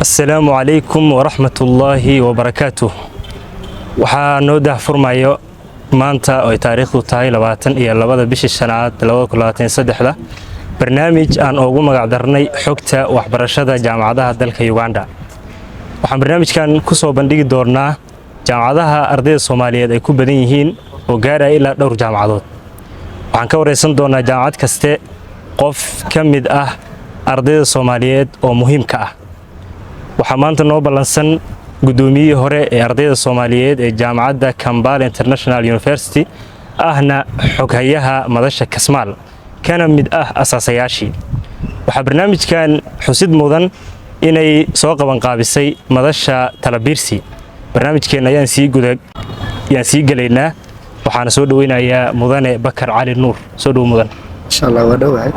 السلام عليكم ورحمة الله وبركاته. waxaa noo daahfurmayo maanta oo taariikhdu tahay 22 bishii shanaad 2023 barnaamij aan ugu magac darnay xogta waxbarashada jaamacadaha dalka Uganda. waxaan barnaamijkan ku soo bandhigi doonaa jaamacadaha ardayda Soomaaliyeed ay ku badan yihiin oo gaaraya ilaa dhowr jaamacadood. waxaan ka wareysan doonaa jaamacad kaste qof ka mid ah ardayda Soomaaliyeed oo muhiimka ah. waxaa maanta noo balansan guddoomiyihii hore ee ardayda Soomaaliyeed ee jaamacadda Kampala International University ahna xoghayaha madasha Kasmaal kana mid ah asaasayaashii. waxaa barnaamijkan xusid mudan inay soo qaban qaabisay madasha Talabiirsi. barnaamijkeena ayaan sii galaynaa. waxaana soo dhaweynayaa mudane Bakar Cali Nuur. soo dhaw mudan. insha Allah waa dhawahay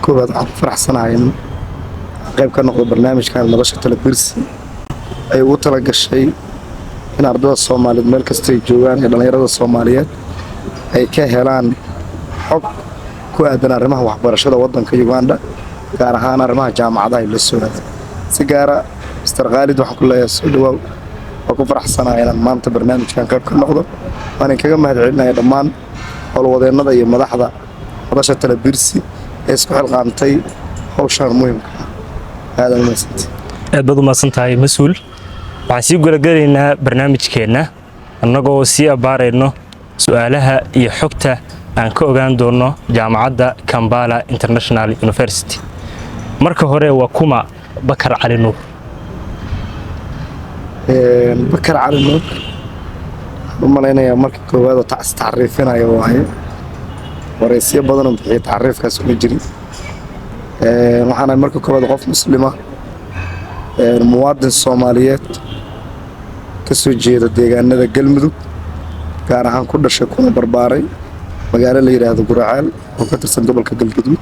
koobaad aan faraxsanahay qayb ka noqdo barnaamijkan madasha Talabiirsi ay ugu tala gashay in ardayda Soomaaliyeed meel kasta ay joogaan ee dhalinyarada Soomaaliyeed ay ka helaan xog ku aadan arrimaha waxbarashada waddanka Uganda gaar ahaan arrimaha jaamacadaha ay la socdaan. si gaar ah Mr. Khalid waxaan ku leeyahay soo dhawaad oo ku faraxsanahay inaan maanta barnaamijkan qayb ka noqdo. waan kaga mahadcelinayaa dhammaan howlwadeennada iyo madaxda madasha Talabiirsi ee isku xilqaantay hawshan muhiimka ah. aad baad u mahadsantahay mas'uul. waxaan sii gudagalaynaa barnaamijkeena annagoo sii abaarayno su'aalaha iyo xogta aan ka ogaan doono jaamacadda Kampala International University. marka hore waa kuma Bakar Cali Nuur. Bakar Cali Nuur umaleynaya marka koowaad oo taariifinayo waaye wareysiyo badan oo bixiyay taariifkaas kuma jirin. waxaana marka koowaad qof muslima muwaadin Soomaaliyeed ka soo jeeda deegaanada Galmudug gaar ahaan ku dhashay kuna barbaaray magaalo la yiraahdo Guraceel oo ka tirsan gobolka Galgaduud.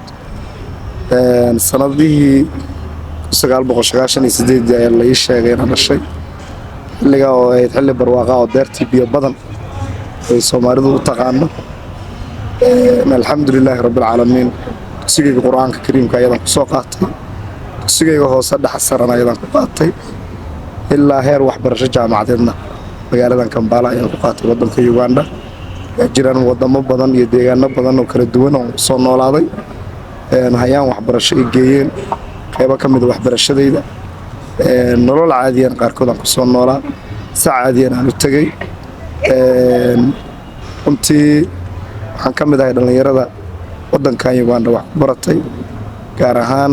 sanadihii 1998 ayaa la ii sheegay inaan dhashay xilliga oo ay xilli barwaaqo oo deertii biyo badan ay Soomaalidu u taqaano. alxamdulilaahi rabbil caalamiin dugsiga Quraanka Kariimka ayaan ku soo qaatay. dugsiga hoose dhax saran ayaan ku qaatay ilaa heer waxbarasho jaamacadeedna magaaladan Kampala ayaan ku qaatay waddanka Uganda. jiraan wadamo badan iyo deegaano badan oo kala duwan oo soo noolaaday hayaan waxbarasho ay geeyeen qaybo ka mid waxbarashadayda nolol caadiyan qaarkood aan ku soo noolaa si caadiyan aan u tagay. runtii waxaan ka mid ahay dhalinyarada waddanka Uganda wax ku baratay gaar ahaan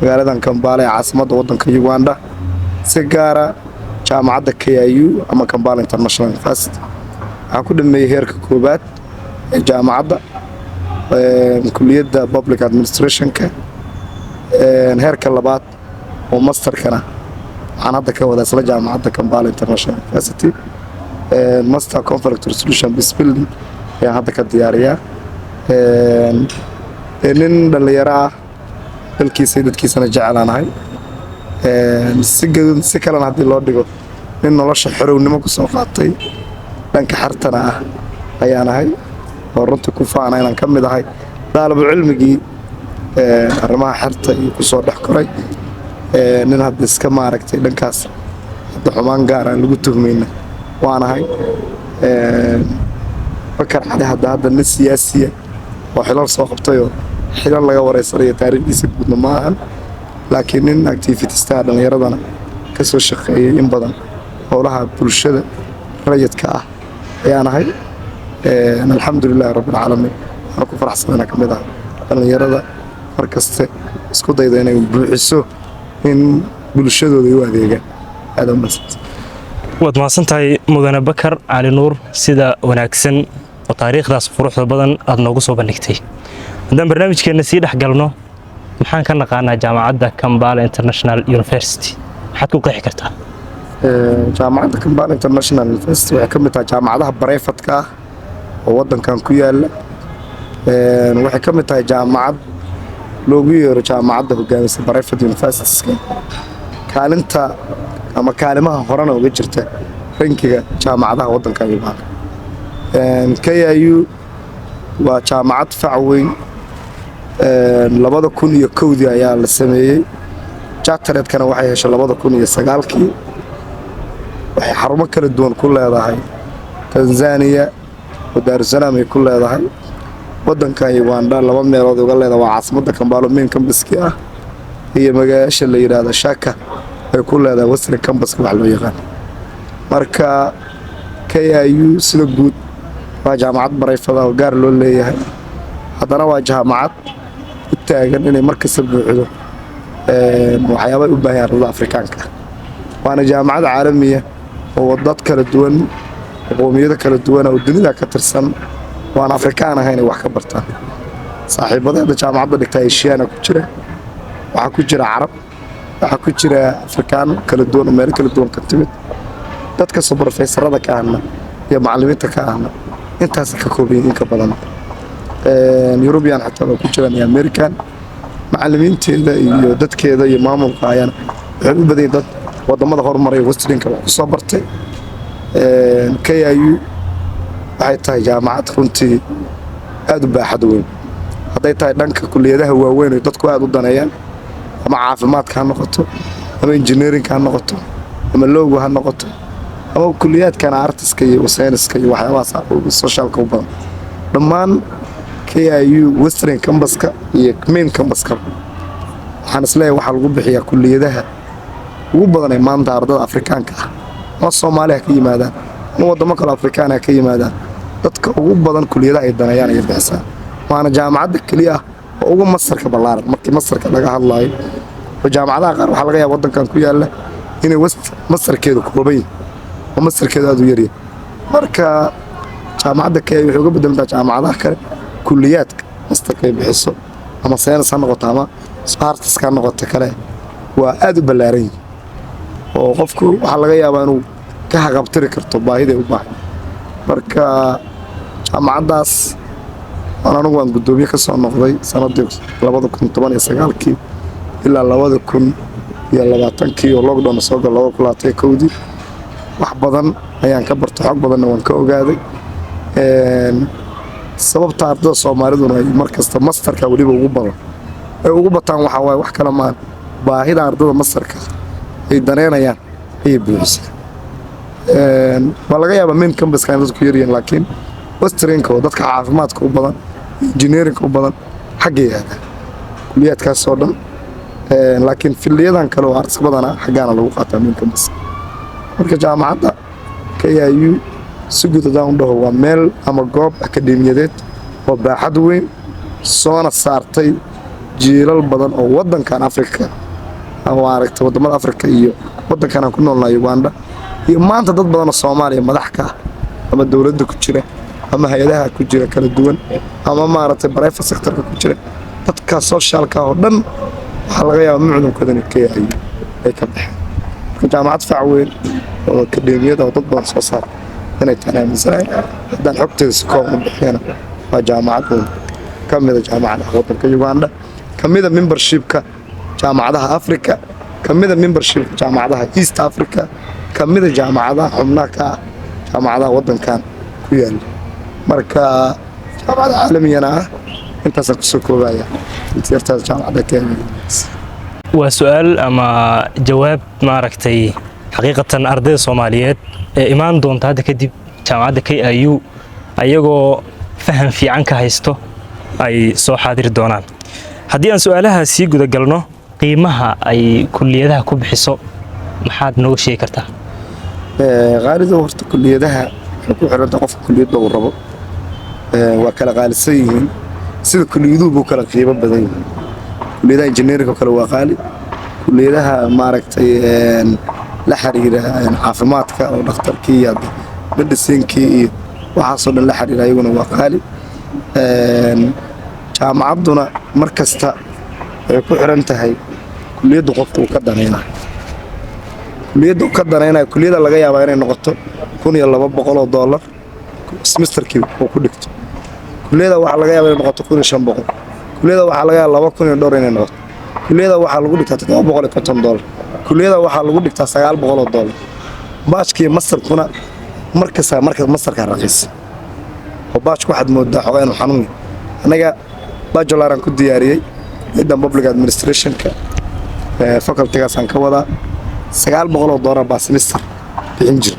magaaladan Kampala ee caasimadda waddanka Uganda si gaara jaamacadda KIU ama Kampala International University. waxaan ku dhameeyay heerka koobaad ee jaamacadda kulliyadda Public Administration-ka. heerka labaad oo masterkana waxaan hadda ka wadaa isla jaamacadda Kampala International University. Master Conflict Resolution Peace Building ayaan hadda ka diyaariyaa. nin dhalinyaro ah dalkiisa dadkiisana jecelaanahay. si kalena haddii loo dhigo nin nolosha xorownimo ku soo qaatay dhanka xartana ah ayaanahay oo runtii ku faana inaan ka mid ahay daalabu cilmigii arrimaha xarta iyo ku soo dhex koray. nin hadda iska maaragtay dhankaas hadda xumaan gaar aan lagu tuhmayna waanahay. Bakar Cali hadda nin siyaasiya oo xilal soo qabtayoo xilal laga wareysanayo taariikhdiisa guudna ma ahan laakiin nin activitista dhalinyaradana ka soo shaqeeyay in badan howlaha bulshada rayidka ah ayaanahay. alxamdulilaahi rabbil caalamiin waxaan ku faraxsanahay ka mid ah dhalinyarada markaste isku dayda inay buuxiso in bulshadooda u adeegaan. waad mahadsantahay mudane Bakar Cali Nuur sida wanaagsan oo taariikhdaas quruxda badan aad noogu soo bandhigtay. haddaan barnaamijkeena sii dhex galno maxaan ka naqaanaa jaamacadda Kampala International University maxaad ku qeexi kartaa? jaamacadda Kampala International University waxay ka mid tahay jaamacadaha barefadka ah oo waddankan ku yaala. waxay ka mid tahay jaamacad loogu yeero jaamacadda hogaamisa barefad universities-ka kaalinta ama kaalimaha horena uga jirta rankiga jaamacadaha waddanka Uganda. KIU waa jaamacad fac weyn 2001 ayaa la sameeyay charteredkana waxay heshay 2009kii waxay xarumo kala duwan ku leedahay Tanzania oo Dar es Salaam ay ku leedahay wadanka Uganda laba meelood uga leedahay waa caasimadda Kampala main campus-ki ah iyo magaasha la yiraahdo Shaka ay ku leedahay Western campus wax loo yaqaan marka KIU sida guud waa jaamacad barayfada oo gaar loo leeyahay haddana waa jaamacad u taagan inay markasta buuxdo waxyaabo u baahan ardayda Afrikaanka waana jaamacad caalami ah oo dad kala duwan qowmiyado kala duwan oo dunida ka tirsan waan Afrikaan ahayn wax ka bartaan saaxiibada jaamacadda dhigtay Aasiyaana ku jira waxa ku jira Carab waxa ku jira Afrikaan kala duwan oo meel kala duwan ka timid dadka soo professorada ka ahna iyo macallimiinta ka ahna intaas ka kooban in ka badan European hatta ku jiraan iyo American macallimiinteeda iyo dadkeeda iyo maamulka ayaan waxay u badan dad wadamada horumaray Western-ka wax ku soo bartay KIU waxay tahay jaamacad runtii aad u baaxad weyn hadday tahay dhanka kulliyadaha waaweyn ee dadku aad u daneeyaan ama caafimaadka ha noqoto ama engineering ha noqoto ama loogu ha noqoto ama kulliyadkan artiska iyo science-ka iyo waxyaabaha social-ka u badan dhammaan KIU Western campus-ka iyo main campus-ka waxaan isleeyahay waxa lagu bixiyaa kulliyadaha ugu badan ee maanta ardayda Afrikaanka ah oo Soomaaliya ka yimaadaan ama wadamo kale Afrikaan ka yimaadaan dadka ugu badan kulliyadaha ay danayaan ay bixisaan waana jaamacadda kaliya oo ugu masarka ballaaran markii masarka laga hadlayo oo jaamacadaha qaar waxa laga yaabaa wadankan ku yaala inay masarkeedu koobay oo masarkeedu aad u yar yahay marka jaamacadda KIU waxay uga bedelantaa jaamacadaha kale kulliyadka masarka ay bixiso ama science ha noqoto ama arts ka noqoto kale waa aad u ballaaran oo qofku waxa laga yaabaa inuu ka haqabtiri karto baahida u baahan marka jaamacadaas anagu waan gudoomiye ka soo noqday sanadii 2019kii ilaa 2020kii oo lockdown soo galay 2021 wax badan ayaan ka bartay xog badan waan ka ogaaday sababta ardayda Soomaalidu ay markasta masterka waliba ugu badan ay ugu bataan waxa waay wax kala maan baahida ardayda masterka ay daneynayaan ay buuxisay waa laga yaabaa main campus-ka inay ku yaryihiin laakiin Western-ka oo dadka caafimaadka u badan engineering-ka u badan xageeyada kulliyadkaas oo dhan laakiin filiyadan kale oo arts badana xagaana lagu qaataa main campus marka jaamacadda KIU si guud u dhaho waa meel ama goob akadeemiyadeed oo baaxad weyn soona saartay jiilal badan oo wadankan Afrika oo aragtay wadamada Afrika iyo wadankan aan ku noolnahay Uganda iyo maanta dad badan oo Soomaaliya madax ka ama dawladda ku jira ama hay'adaha ku jira kala duwan ama maaragtay private sector-ka ku jira dadka social-ka oo dhan waxa laga yaabaa macluumaadkooda inay KIU ay ka baxeen jaamacad fac weyn oo akadeemiyada oo dad badan soo saar inay tahay misaay haddaan xogteeda si kooban u bixiyana waa jaamacad ka mid ah jaamacadaha wadanka Uganda ka mid ah membership-ka jaamacadaha Afrika ka mid ah membership-ka jaamacadaha East Africa ka mid ah jaamacadaha xubnaha ka jaamacadaha wadankan ku yaal marka jaamacad caalamiyan ah intaas ku soo koobaya intiirtaas jaamacadda Kenya waa su'aal ama jawaab maaragtay xaqiiqatan ardayda Soomaaliyeed ee imaan doonta hadda kadib jaamacadda KIU ayagoo faham fiican ka haysto ay soo xaadir doonaan haddii aan su'aalaha sii guda galno qiimaha ay kulliyadaha ku bixiso maxaad noo sheegi kartaa qaalidu horta kulliyadaha ku xiran qofka kulliyadda uu rabo waa kala qaalisan yihiin sida kulliyadu kala qiimo badan yihiin kulliyadaha engineering kale waa qaali kulliyadaha maaragtay la xiriira caafimaadka oo dhakhtarkii iyo medicine-kii iyo waxaasoo dhan la xiriira ayaguna waa qaali jaamacadduna markasta waxay ku xiran tahay kulliyadda qofka uu ka danaynayo kulliyadda uu ka danaynayo kulliyada laga yaabaa inay noqoto $1,200 semesterkii oo ku dhigto kulliyada waxaa laga yaabaa inay noqoto $1,500 kulliyada waxaa laga yaabaa $2,000 inay noqoto kulliyada waxaa lagu dhigtaa $750 kulliyada waxaa lagu dhigtaa $900 baajkii masterkuna markasta marka masterka raqiis oo baajku waxaad moodaa xogaa inuu xanuun anaga bachelor aan ku diyaariyay ciidan public administration-ka facultigaasaan ka wadaa $900 baa semester bixin jira.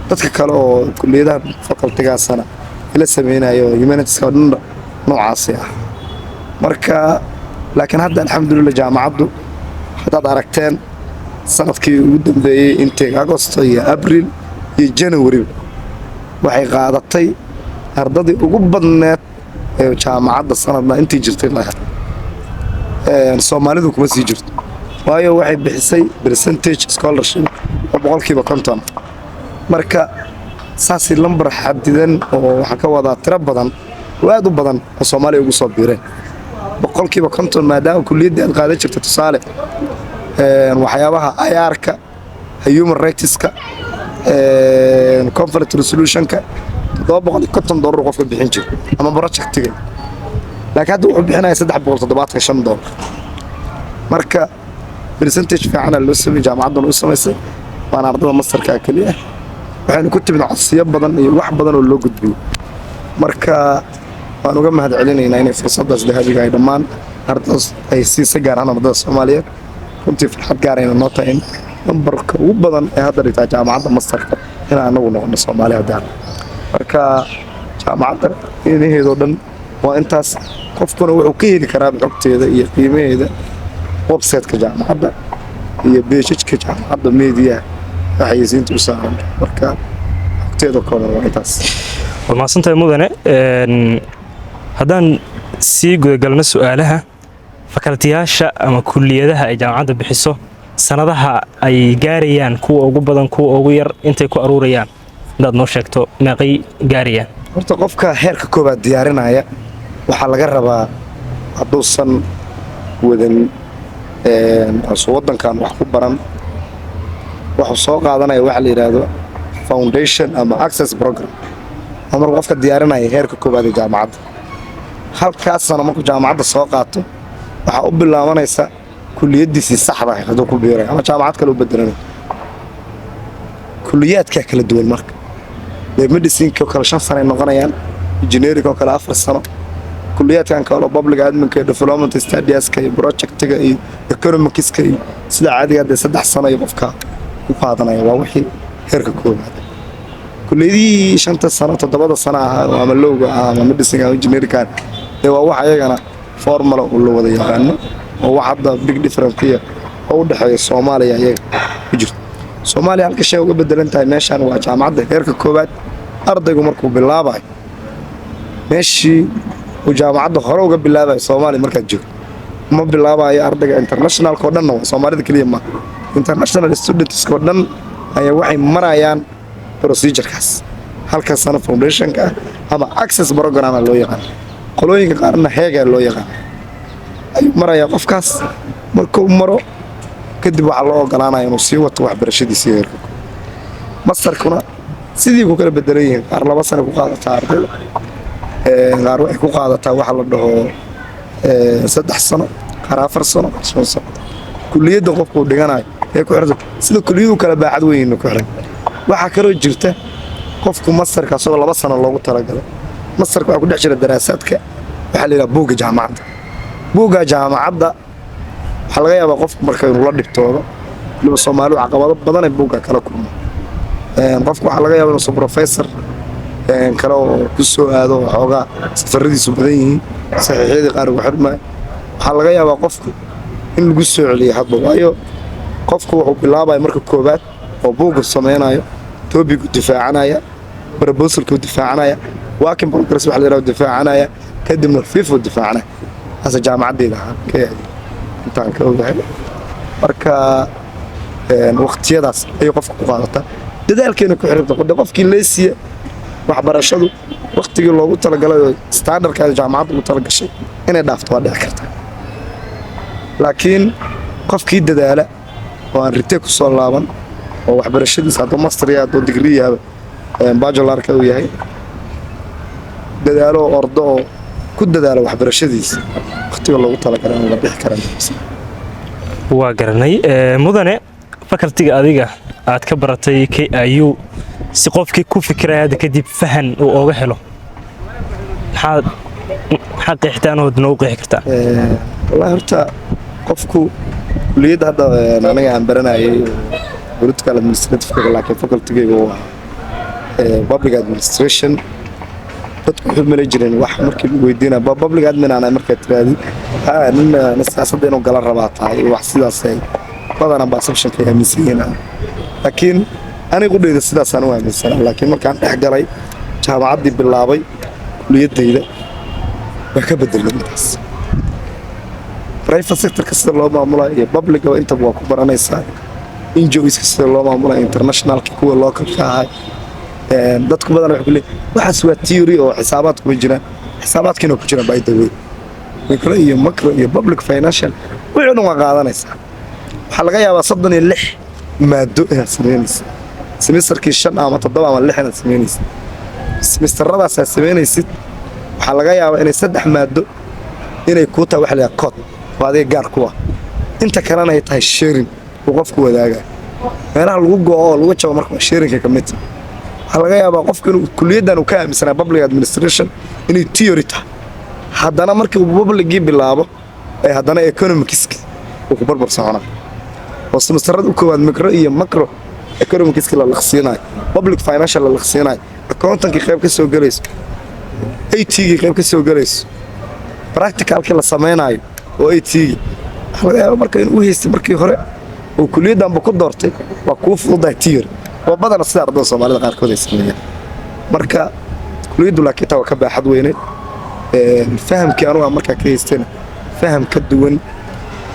dadka kale oo kulliyadaha facultigaasana ila samaynayo humanitiska dhan noocaasi ah. marka laakiin hadda alxamdulillah jaamacaddu haddaad aragteen sanadkii ugu dambeeyey intake Agosto iyo April iyo January waxay qaadatay ardadii ugu badneed ee jaamacadda sanadna intii jirtay lahayd. Soomaalidu kuma sii jirto waayo waxay bixisay percentage scholarship oo 50%. marka saasi lambar xadidan oo waxa ka wada tiro badan oo aad u badan oo Soomaaliya ugu soo biireen 50% maadaama kulliyadda aad qaadan jirtay tusaale waxyaabaha IR-ka, human rights-ka, conflict resolution-ka $750 qofka bixin jira ama project-tiga. laakiin hadda wuxuu bixinayaa $375. marka percentage fiican loo sameeyay jaamacaddan u samaysay waan ardada masterka kaliya waxaan ku timid codsiyo badan iyo wax badan oo loo gudbiyo. marka waan uga mahadcelinaynaa inay fursadaas dahabiga ay dhammaan ardadaas ay siisa gaar ahaan ardada Soomaaliyeed. runtii farxad gaar ah noo tahay nambarka ugu badan ee hadda dhigta jaamacadda masterka inaan anagu noqono Soomaaliya hadda. marka jaamacadda inaheedo dhan waa intaas qofkuna wuxuu ka heli karaa xogteeda iyo qiimaheeda website-ka jaamacadda iyo page-ka jaamacadda media waxaysiintu u saaran. marka xogteeda kooban waa intaas. ma santahay mudane haddaan sii gudagalno su'aalaha fakaltiyaasha ama kulliyadaha ay jaamacadda bixiso sanadaha ay gaarayaan kuwa ugu badan kuwa ugu yar intay ku aruurayaan hadaad noo sheegto meeqay gaarayaan. horta qofka heerka koobaad diyaarinaya waxaa laga rabaa hadduusan wadan waddankan wax ku baran wuxuu soo qaadanaya waxa la yidhaahdo foundation ama access program. marka qofka diyaarinaya heerka koobaad ee jaamacadda halkaas sano markuu jaamacadda soo qaato waxaa u bilaabanaysa kulliyadiisii saxda ah hadduu ku biiray ama jaamacad kale u bedelanayo. kulliyaadka kala duwan marka medicine-ka kala 5 sano ay noqonayaan, engineering oo kala 4 sano, kulliyaadkan kale public admin-ka, development studies-ka iyo project-ka iyo economics-ka sida caadiga ah 3 sano ay qofka ku qaadanaya. waa wixii heerka koobaad. kulliyadii 5 sano 7 sano ah ama lowga ama medicine ama engineering-ka waa wax ayagana formula oo loo wada yaqaan oo wax hadda big difference oo u dhaxeeya Soomaaliya iyaga ku jirto. Soomaaliya halka shay uga bedelan tahay meeshan waa jaamacadda heerka koobaad. ardaygu markuu bilaabay meeshii uu jaamacadda hore uga bilaabay Soomaaliya markaad joogto ma bilaabayo ardayga international oo dhan waa Soomaalida kaliya ma international students oo dhan ayaa waxay marayaan procedure-kaas halka sano foundation-ka ama access program loo yaqaan. qolooyinka qaarna heega loo yaqaan ay maraya qofkaas markuu maro kadib waxa loo ogolaanayaa inuu sii wato waxbarashadiisa heerka. masterkuna sidii ku kala bedelan yihiin qaar 2 sano ku qaadataa ardayda qaar waxay ku qaadataa waxa la dhaho 3 sano qaar 4 sano 5 sano. kulliyadda qofku dhiganayo ee ku xirto sida kulliyadu kala baaxad weyn ku xiran. waxa kale oo jirta qofku masterka asoo 2 sano loogu talagalay masterka waxa ku dhex jira daraasaadka waxa la yiraahdaa buugga jaamacadda. buugga jaamacadda waxa laga yaabaa qofku marka inuu la dhigtoodo laba Soomaali caqabado badan ay buugga kala kulmo. qofku waxa laga yaabaa inuu professor kale oo ku soo aado xoogaa safaradiisu badan yihiin saxiixyadii qaar ugu xirmay. waxa laga yaabaa qofku in lagu soo celiyo hadba waayo qofku wuxuu bilaabay marka koobaad oo buugga sameynayo topic difaacanaya proposal-ku difaacanaya working progress waxa la yiraahdo difaacanaya kadibna FIFO difaacanaya asa jaamacaddeeda ka intaan ka ogahay. marka waqtiyadaas ay qofku ku qaadataa dadaalkeena ku xirta qofkii leesiya waxbarashadu waqtigii loogu talagalay standardka jaamacadda ugu talagashay inay dhaafto waa dhici kartaa. laakiin qofkii dadaala oo aan ritee ku soo laaban oo waxbarashadiisa hadduu master yahay hadduu degree yahay bachelor-ka uu yahay dadaalo ordo oo ku dadaalo waxbarashadiisa waqtiga loogu talagalay inuu la bixi karo. waa garanay mudane fakaltiga adiga aad ka baratay KIU si qofkii ku fikiraya kadib fahan uu ooga helo maxaa qeextaan oo noo qeexi kartaa. والله horta qofku kuliyadda hadda aniga aan baranayay political administrative laakiin faculty-gaygu waa public administration dadku wuxuu mala jireen wax markii lagu weydiinaa public admin aan markaa tiraadi nin siyaasadda inuu gala rabaa tahay wax sidaas ay badanaa perception-ka aaminsan yihiin laakiin anigu dhayda sidaas aan u aaminsanaa laakiin markaan dhex galay jaamacaddii bilaabay kuliyaddayda waa ka bedelay intaas private sector-ka sida loo maamulayo iyo public-ga intaba waa ku baranaysaa NGOs-ka sida loo maamulayo international-ka kuwa local-ka ahay dadku badan waxay ku leeyihiin waxaas waa theory oo xisaabaad kuma jiraan xisaabaadkiina ku jiraan by the way micro iyo macro iyo public financial wixii dhan waa qaadanaysaa waxaa laga yaabaa 36 maado inaad samaynaysa semesterkii 5 ama 7 ama 6 inaad samaynaysa semesteradaas aad samaynaysid waxaa laga yaabaa inay 3 maado inay ku tahay wax la yiraahdo code oo adiga gaar ku ah inta kalena ay tahay sharing oo qofku wadaaga meelaha lagu go'o lagu jabo marka sharing-ka ka mid waxaa laga yaabaa qofku inuu kuliyaddan uu ka aaminsanaa public administration inay theory tahay haddana markii uu public-gii bilaabo ay haddana economics-ki uu ku barbar soconaa oo semesterada u koowaad micro iyo macro economics-ki la laqsiinayo public financial la laqsiinayo accounting-ki qayb ka soo galayso AT-gi qayb ka soo galayso practical-ki la samaynayo oo AT-gi waxaa laga yaabaa marka inuu haystay markii hore oo kuliyaddanba ku doortay waa kuu fududahay theory oo badana sida ardayda Soomaalida qaarkood ay sameeyaan marka kuliyaddu laakiin taa waa ka baaxad weyneed fahamkii anugu markaa ka haystayna faham ka duwan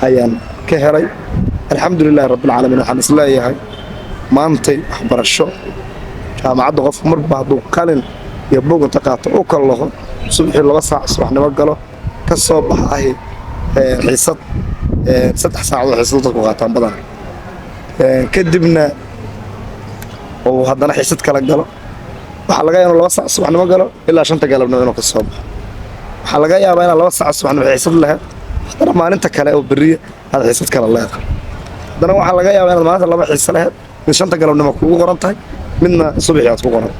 ayaan ka helay alxamdulillahi rabbil caalamiin waxaan isleeyahay maantay waxbarasho jaamacadda qofku marba hadduu qalin iyo buug inta qaato u kala laho subaxii 2 saac subaxnimo galo ka soo baxay xiisad 3 saacadood xiisad dadku qaataan badan kadibna oo haddana xiisad kala galo waxaa laga yaabaa 2 saac subaxnimo galo ilaa 5 galabnimo inuu ka soo baxo waxaa laga yaabaa in 2 saac subaxnimo xiisad lahayd haddana maalinta kale oo bariya aad xiisad kala leedahay haddana waxaa laga yaabaa in maalinta 2 xiisad lahayd mid 5 galabnimo kugu qoran tahay midna subaxii aad ku qoran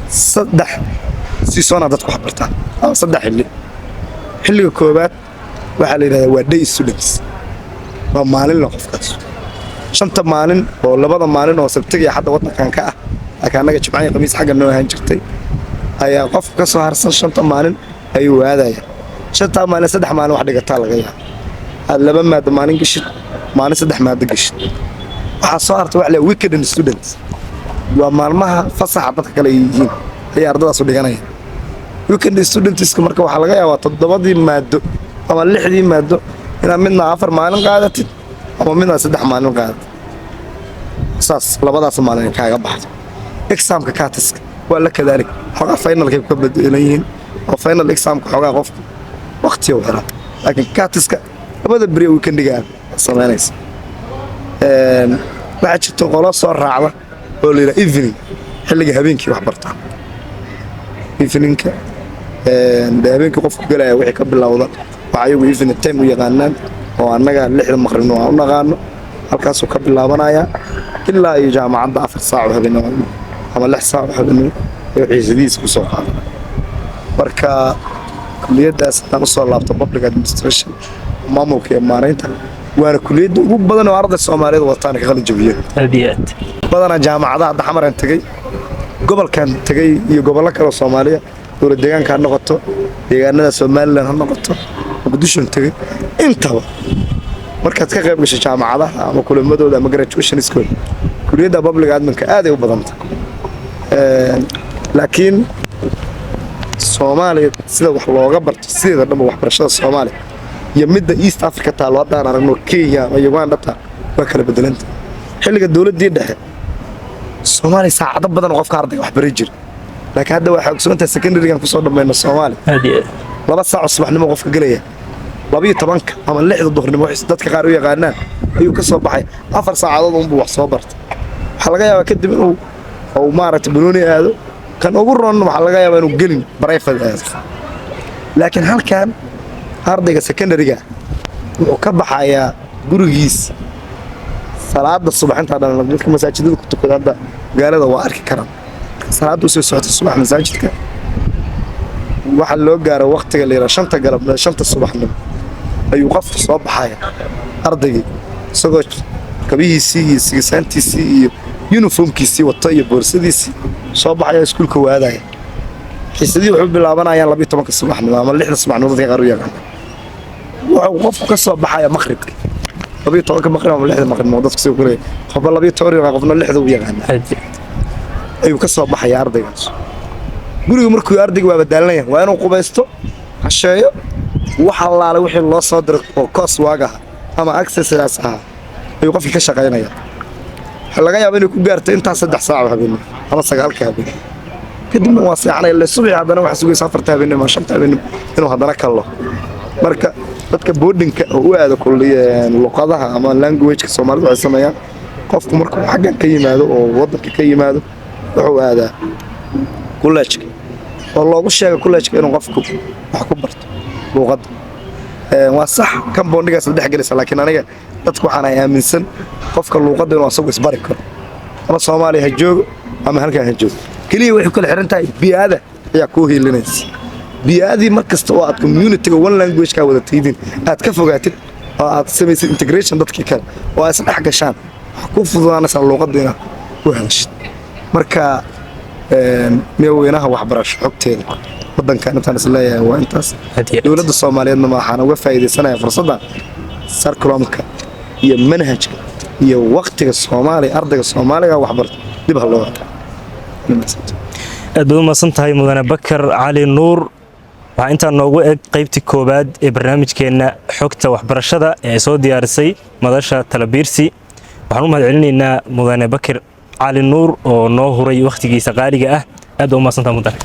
3 season dadku wax bartaan 3 xilliga koobaad waxaa la yiraahdaa waa day students waa maalin la qofkaas 5 maalin oo 2 maalin oo sabtiga xadda waddankan ka ah laakiin anaga jimcaha khamiis xagga noo ahaan jirtay ayaa qofka ka soo harsan 5 maalin ayuu waadaya 5 maalin 3 maalin wax dhigataa laga yaabaa aad 2 maado maalin gashid maalin 3 maado gashid waxaa soo hartay wax la weekend students waa maalmaha fasaxa dadka kale yihiin ay ardaydaas u dhiganayaan weekend students marka waxaa laga yaabaa 7 maado ama 6 maado inaad midna 4 maalin qaadatid ama midna 3 maalin qaadatid saas labadaas maalin kaaga baxdo exam-ka kaatiska waa la kadaalig xogaa final-ka ka bedelan yihiin oo final exam-ka xogaa qofku waqti u xiraa laakiin kaatiska labada beri weekend-ga samaynaysa waxaa jirta qolo soo raacda oo la yiraahdo evening xilliga habeenkii wax bartaan evening-ka habeenkii qofku galaya wixii ka bilowda waxa ayagu evening time u yaqaanaan oo annaga 6 maqribna waan u naqaano halkaasuu ka bilaabanaya ilaa iyo jaamacadda 4 saac oo habeenimo ama 6 saac oo habeenimo ee xiisadiis ku soo qaado marka kuliyaddaas aan u soo laabto public administration maamulka iyo maareynta waana kuliyadda ugu badan oo arday Soomaaliyeed wataan ka qalin jabiyeen aadiyad badana jaamacadaha hadda xamaran tagay gobolkan tagay iyo gobollo kale oo Soomaaliya dowlad deegaanka ha noqoto deegaanada Soomaaliland ha noqoto Muqdisho tagay intaba markaad ka qayb gashay jaamacadaha ama kulamadooda ama graduation school kuliyadda public admin-ka aad ay u badan tahay laakiin Soomaaliya sida wax looga barto sida dhanba waxbarashada Soomaaliya iyo midda East Africa taalo hadaan aragno Kenya ama Uganda waa kala bedelanta xilliga dawladda dhexe Soomaaliya saacado badan qofka ardayga wax baray jir laakiin hadda waxa ogsoonta secondary-gan ku soo dhameeyna Soomaaliya 2 saac subaxnimo qofka galaya 12 ama 6 duhurnimo dadka qaar u yaqaanaan ayuu ka soo baxay 4 saacadood uu wax soo bartay waxa laga yaabaa kadib inuu oo maaragtay banooni aado kan ugu roon waxa laga yaabaa inuu gelin private aado laakiin halkan ardayga secondary-ga wuxuu ka baxayaa gurigiis salaada subaxinta dhan dadka masaajidada ku tukada hadda magaalada waa arki karaan salaada soo socota subax masaajidka waxa loo gaaro waqtiga leeyahay 5 galabnimo 5 subaxnimo ayuu qofku soo baxaya ardaygii isagoo kabihiisii iyo sigisaantiisii iyo uniformkiisii wata iyo boorsadiisii soo baxaya iskuulka waadaya xiisadii wuxuu bilaabanayaan 12 subaxnimo ama 6 subaxnimo dadka qaar u yaqaan wuxuu qofku ka soo baxaya maqribka 12 maqrib ama 6 maqrib dadku soo kulay qof 12 qofna 6 u yaqaan ayuu ka soo baxaya ardaygaas guriga markuu ardaygu waa badaalanaya waa inuu qubaysto casheeyo waxa laala wixii loo soo diray oo course waaga ama accessories ayuu qofkii ka shaqeynaya laga yaabo inuu ku gaarto inta 3 saac habeen ama 9 habeen kadib waa seexanay la subax hadana waxa sugaysa 4 habeen ama 5 habeen inuu hadana kallo marka dadka boardingka oo u aado kulliyeen luqadaha ama language-ka Soomaalidu waxay sameeyaan qofku markuu xaggan ka yimaado oo wadanka ka yimaado wuxuu aadaa college oo loogu sheego college-ka inuu qofku wax ku barto luqadda waa sax kan boondiga saddex gelaysa laakiin aniga dadku waxaan aaminsan qofka luqadda inuu asagu isbari karo ama Soomaali ha joogo ama halkaan ha joogo kaliya waxay kala xiran tahay biyaada ayaa ku heelinaysa biyaadii markasta oo aad community-ga one language ka wada tiidin aad ka fogaatid oo aad sameeysid integration dadkii kale oo ay isdhex gashaan wax ku fududaanaysa luqadda inaad ku heshid marka meeweynaha waxbarasho xogteeda wadankan intaan isleeyahay waa intaas dowladda Soomaaliyeedna waxaan uga faa'iideysanayaa fursadda sarkulumka iyo manhajka iyo waqtiga Soomaali ardayga Soomaaliga waxbarto dib ha loo wato aad u maasantahay mudane Bakar Cali Nuur waxa inta noogu eg qaybtii koobaad ee barnaamijkeena xogta waxbarashada ee soo diyaarisay madasha Talabiirsi waxaan u mahadcelinaynaa mudane Bakar Cali Nuur oo noo huray waqtigiisa qaaliga ah aad u maasantahay mudane